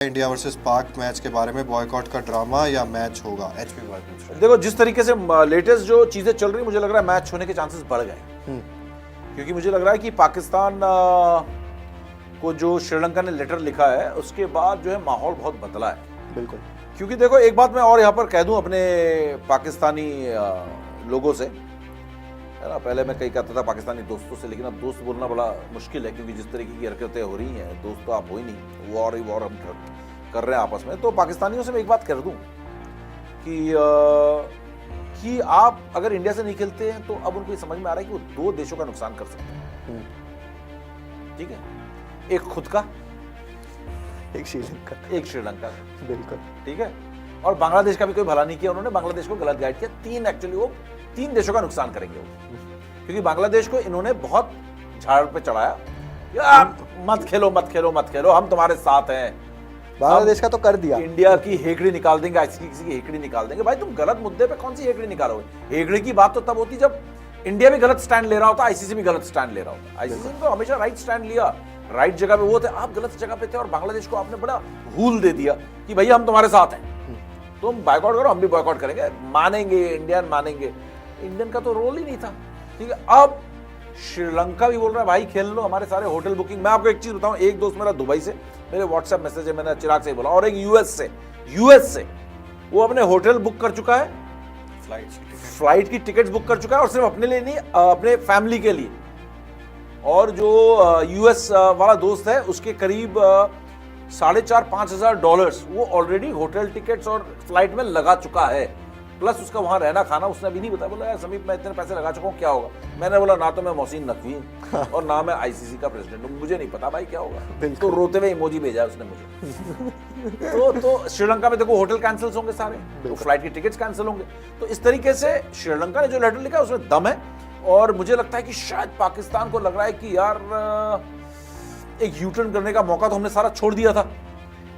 India versus पाक match के बारे में बॉयकॉट का ड्रामा या मैच होगा? एचपी बॉय पूछ रहे हैं। देखो जिस तरीके से लेटेस्ट जो चीजें चल रही, मुझे लग रहा है मैच होने के चांसेस बढ़ गए, क्योंकि मुझे लग रहा है कि पाकिस्तान को जो श्रीलंका ने लेटर लिखा है उसके बाद जो है माहौल बहुत बदला है। बिल्कुल, क्योंकि देखो एक बात मैं और यहाँ पर कह दूं अपने पाकिस्तानी लोगों से, है ना, पहले मैं कहीं कहता था पाकिस्तानी दोस्तों से, लेकिन अब दोस्त बोलना बड़ा मुश्किल है, क्योंकि जिस तरीके की हरकतें हो रही हैं, दोस्त तो आप हो ही नहीं, वॉर ही वॉर हम कर रहे हैं आपस में। तो पाकिस्तानियों से मैं एक बात कर दूं कि आप अगर इंडिया से नहीं खेलते हैं तो अब उनको ये समझ में आ रहा है कि वो दो देशों का नुकसान कर सकते हैं। ठीक है, एक खुद का, एक श्रीलंका, एक श्रीलंका का। बिल्कुल ठीक है, और बांग्लादेश का भी कोई भला नहीं किया उन्होंने, बांग्लादेश को गलत गाइड किया। वो तीन देशों का नुकसान करेंगे वो, क्योंकि बांग्लादेश को इन्होंने बहुत झाड़ पे चढ़ाया, यार मत खेलो मत खेलो मत खेलो, हम तुम्हारे साथ हैं। बांग्लादेश का तो कर दिया, इंडिया की हेकड़ी निकाल देंगे, किसी की हेकड़ी निकाल देंगे। भाई तुम गलत मुद्दे पे कौन सी हेकड़ी निकालोगे? हेकड़ी की बात तो तब होती जब इंडिया भी गलत स्टैंड ले रहा होता, आईसीसी भी गलत स्टैंड ले रहा होता। आईसीसी ने तो हमेशा राइट स्टैंड लिया, राइट जगह पे वो थे, आप गलत जगह पे थे, और बांग्लादेश को आपने बड़ा हूल दे दिया कि भैया हम तुम्हारे साथ हैं, तुम बॉयकॉट करो, हम भी बॉयकॉट करेंगे, मानेंगे इंडियन मानेंगे। इंडियन का तो रोल ही नहीं था। ठीक है, अब श्रीलंका भी बोल रहा है भाई खेल लो, हमारे सारे होटल बुकिंग। मैं आपको एक चीज बताऊं, एक दोस्त मेरा दुबई से, मेरे व्हाट्सएप मैसेज है, मैंने चिराग से ही बोला, और एक यूएस से वो अपने होटल बुक कर चुका है, फ्लाइट की टिकट्स बुक कर चुका है, और सिर्फ अपने लिए नहीं, अपने फैमिली के लिए। और जो यूएस वाला दोस्त है उसके करीब $4,500 वो ऑलरेडी होटल टिकट्स और फ्लाइट में लगा चुका है, प्लस उसका वहां रहना खाना उसने अभी नहीं बताया। बोला यार समीप मैं इतने पैसे लगा चुका हूँ, क्या होगा? मैंने बोला ना तो मैं मोहसिन नकवी हूँ और ना मैं आईसीसी का प्रेसिडेंट हूँ, मुझे नहीं पता भाई क्या होगा। तो रोते हुए इमोजी भेजा उसने मुझे। तो श्रीलंका में देखो होटल कैंसिल होंगे सारे, तो फ्लाइट की टिकट्स कैंसिल होंगे। तो इस तरीके से श्रीलंका ने जो लेटर लिखा है उसमें दम है, और मुझे लगता है कि शायद पाकिस्तान को लग रहा है कि यार एक यू टर्न करने का मौका तो हमने सारा छोड़ दिया था।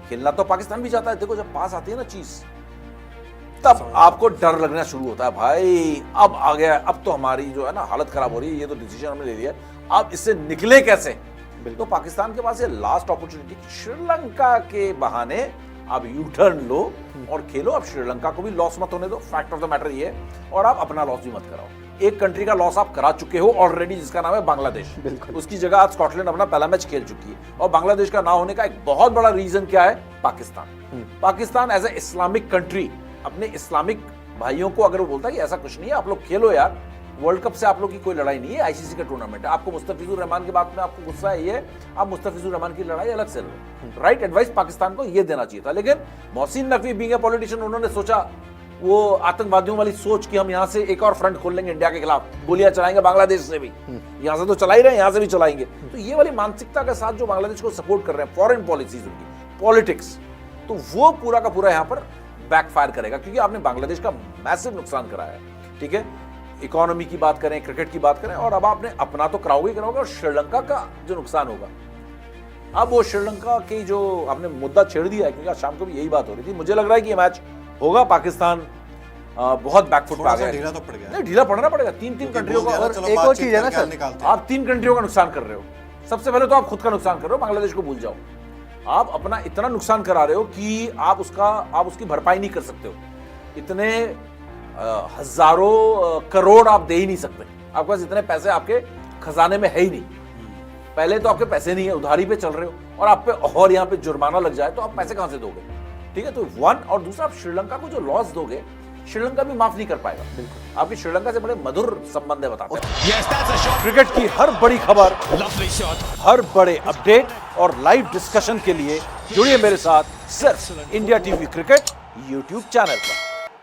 खेलना तो पाकिस्तान भी चाहता है, देखो जब पास आती है ना चीज, तब आपको डर लगना शुरू होता है, भाई अब आ गया, अब तो हमारी जो है ना हालत खराब हो रही है, ये तो डिसीजन हमने ले लिया, अब इससे निकले कैसे? तो पाकिस्तान के पास ये लास्ट अपॉर्चुनिटी, श्रीलंका के बहाने आप यू टर्न लो और खेलो। अब श्रीलंका को भी लॉस मत होने दो, फैक्ट ऑफ द मैटर ये है, और आप अपना लॉस भी मत कराओ। एक कंट्री का लॉस आप करा चुके हो ऑलरेडी, जिसका नाम है बांग्लादेश। उसकी जगह आज स्कॉटलैंड अपना पहला मैच खेल चुकी है, और बांग्लादेश का ना होने का एक बहुत बड़ा रीजन क्या है? Pakistan. Pakistan as a Islamic country अपने इस्लामिक भाइयों को अगर वो बोलता है कि ऐसा कुछ नहीं है, आप लोग खेलो यार, वर्ल्ड कप से आप लोग की कोई लड़ाई नहीं है, आईसीसी का टूर्नामेंट है। आपको मुस्तफिजुर रहमान के बात में आपको गुस्सा है, ये आप मुस्तफिजुर रहमान की लड़ाई अलग से लो। राइट एडवाइस पाकिस्तान को ये देना चाहिए था, लेकिन Mohsin Naqvi being a politician, उन्होंने सोचा वो आतंकवादियों वाली सोच कि हम यहाँ से एक और फ्रंट खोल लेंगे इंडिया के खिलाफ, गोलियां चलाएंगे बांग्लादेश से भी, यहाँ से तो चला ही रहे हैं, यहाँ से भी चलाएंगे। तो ये वाली मानसिकता के साथ जो बांग्लादेश को सपोर्ट कर रहे हैं, फॉरेन पॉलिसीज उनकी, पॉलिटिक्स, तो वो पूरा का पूरा यहाँ पर बैकफायर करेगा, क्योंकि आपने बांग्लादेश का मैसिव नुकसान कराया है। ठीक है, इकोनॉमी की बात करें, क्रिकेट की बात करें, और अब आपने अपना तो कराओगे, और श्रीलंका का जो नुकसान होगा, अब वो श्रीलंका की जो आपने मुद्दा छेड़ दिया है, क्योंकि आज शाम को भी यही बात हो रही थी, मुझे लग रहा है कि ये मैच होगा। पाकिस्तान बहुत बैकफुट पे आ गया, ढीला तो पड़ गया, नहीं ढीला पड़ना पड़ेगा। तीन कंट्रियों का, और एक और चीज है ना सर, आप तीन कंट्रियों का नुकसान कर रहे हो। सबसे पहले तो आप खुद का नुकसान कर रहे हो, बांग्लादेश को भूल जाओ, आप अपना इतना नुकसान करा रहे हो कि आप उसकी भरपाई नहीं कर सकते हो। इतने हजारों करोड़ आप दे ही नहीं सकते, आपके पास इतने पैसे आपके खजाने में है ही नहीं। पहले तो आपके पैसे नहीं है, उधारी पे चल रहे हो, और आप पे और यहाँ पे जुर्माना लग जाए तो आप पैसे कहां से दोगे? ठीक है, तो वन, और दूसरा आप श्रीलंका को जो लॉस दोगे, श्रीलंका भी माफ नहीं कर पाएगा। आपकी श्रीलंका से बड़े मधुर संबंध है, बताते हैं। क्रिकेट की हर बड़ी खबर, हर बड़े अपडेट और लाइव डिस्कशन के लिए जुड़िए मेरे साथ सिर्फ India TV cricket YouTube channel पर।